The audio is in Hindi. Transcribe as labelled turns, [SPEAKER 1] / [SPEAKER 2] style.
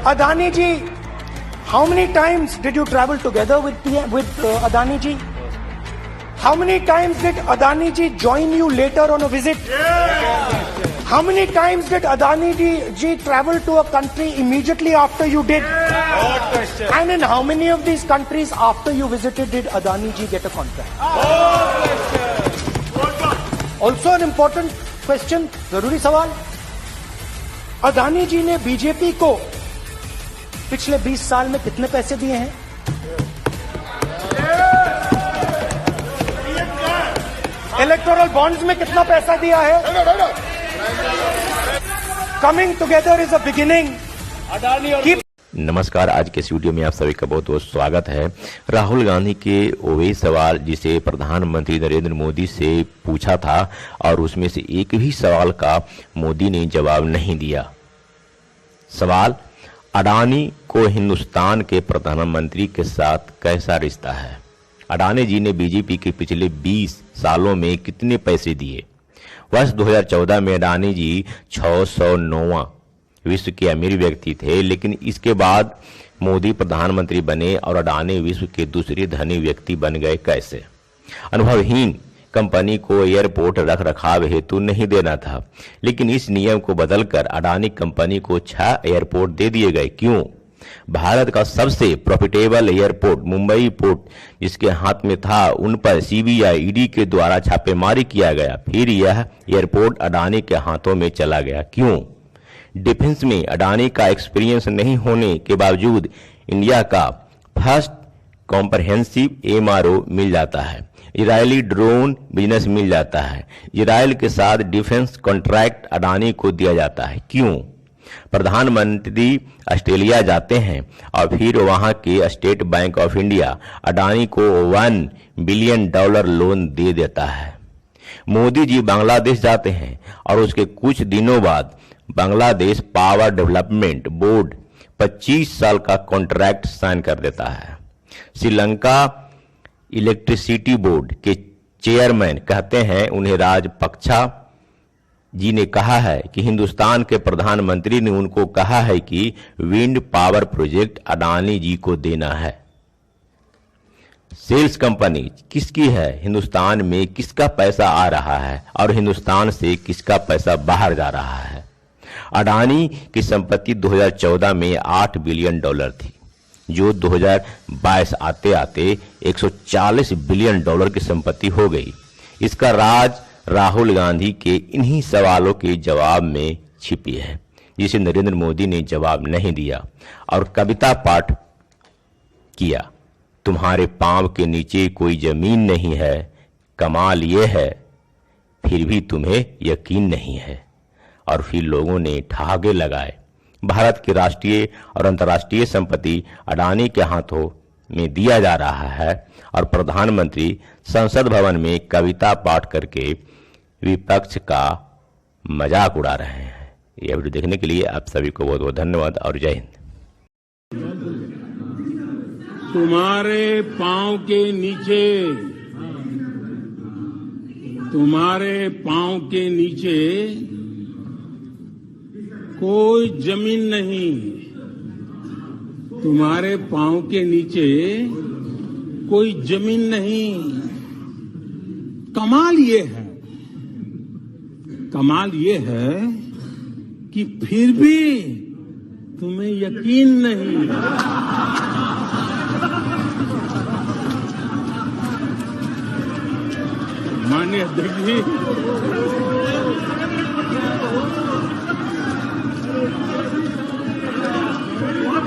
[SPEAKER 1] Adani ji, how many times did you travel together with Adani ji? How many times did Adani ji join you later on a visit? How many times did Adani ji travel to a country immediately after you did? And in how many of these countries after you visited did Adani ji get a contract? Also an important question, जरूरी सवाल. अदानी जी ने बीजेपी को पिछले 20 साल में कितने पैसे दिए हैं? इलेक्टोरल बॉन्ड्स में कितना पैसा दिया है? Coming together is a beginning.
[SPEAKER 2] नमस्कार, आज के इस वीडियो में आप सभी का बहुत बहुत स्वागत है. राहुल गांधी के वही सवाल जिसे प्रधानमंत्री नरेंद्र मोदी से पूछा था और उसमें से एक भी सवाल का मोदी ने जवाब नहीं दिया. सवाल, अडानी को हिंदुस्तान के प्रधानमंत्री के साथ कैसा रिश्ता है? अडानी जी ने बीजेपी के पिछले 20 सालों में कितने पैसे दिए? वर्ष 2014 में अडानी जी 609वां विश्व के अमीर व्यक्ति थे, लेकिन इसके बाद मोदी प्रधानमंत्री बने और अडानी विश्व के दूसरे धनी व्यक्ति बन गए. कैसे? अनुभवहीन कंपनी को एयरपोर्ट रख रखाव हेतु नहीं देना था, लेकिन इस नियम को बदलकर अडानी कंपनी को 6 एयरपोर्ट दे दिए गए. क्यों? भारत का सबसे प्रॉफिटेबल एयरपोर्ट मुंबई पोर्ट जिसके हाथ में था, उन पर सीबीआई ईडी के द्वारा छापेमारी किया गया. फिर यह एयरपोर्ट अडानी के हाथों में चला गया. क्यों? डिफेंस में अडानी का एक्सपीरियंस नहीं होने के बावजूद इंडिया का फर्स्ट कॉम्प्रहेंसिव एमआरओ मिल जाता है. इजरायली ड्रोन बिजनेस मिल जाता है. इजरायल के साथ डिफेंस कॉन्ट्रैक्ट अडानी को दिया जाता है. क्यों? प्रधानमंत्री ऑस्ट्रेलिया जाते हैं और फिर वहां के state bank of India Adani को $1 बिलियन लोन दे देता है. मोदी जी बांग्लादेश जाते हैं और उसके कुछ दिनों बाद बांग्लादेश पावर डेवलपमेंट बोर्ड 25 साल का कॉन्ट्रैक्ट साइन कर देता है. श्रीलंका इलेक्ट्रिसिटी बोर्ड के चेयरमैन कहते हैं, उन्हें राजपक्षा जी ने कहा है कि हिंदुस्तान के प्रधानमंत्री ने उनको कहा है कि विंड पावर प्रोजेक्ट अडानी जी को देना है. सेल्स कंपनी किसकी है? हिंदुस्तान में किसका पैसा आ रहा है और हिंदुस्तान से किसका पैसा बाहर जा रहा है? अडानी की संपत्ति 2014 में $8 बिलियन थी, जो 2022 आते आते $140 बिलियन की संपत्ति हो गई. इसका राज राहुल गांधी के इन्हीं सवालों के जवाब में छिपी है, जिसे नरेंद्र मोदी ने जवाब नहीं दिया और कविता पाठ किया. तुम्हारे पांव के नीचे कोई जमीन नहीं है, कमाल ये है फिर भी तुम्हें यकीन नहीं है. और फिर लोगों ने ठहाके लगाए. भारत की राष्ट्रीय और अंतर्राष्ट्रीय संपत्ति अडानी के हाथों में दिया जा रहा है और प्रधानमंत्री संसद भवन में कविता पाठ करके विपक्ष का मजाक उड़ा रहे हैं. यह वीडियो देखने के लिए आप सभी को बहुत बहुत धन्यवाद और जय हिंद.
[SPEAKER 3] तुम्हारे पांव के नीचे कोई जमीन नहीं. तुम्हारे पांव के नीचे कोई जमीन नहीं. कमाल ये है कि फिर भी तुम्हें यकीन नहीं. माननीय अध्यक्ष जी,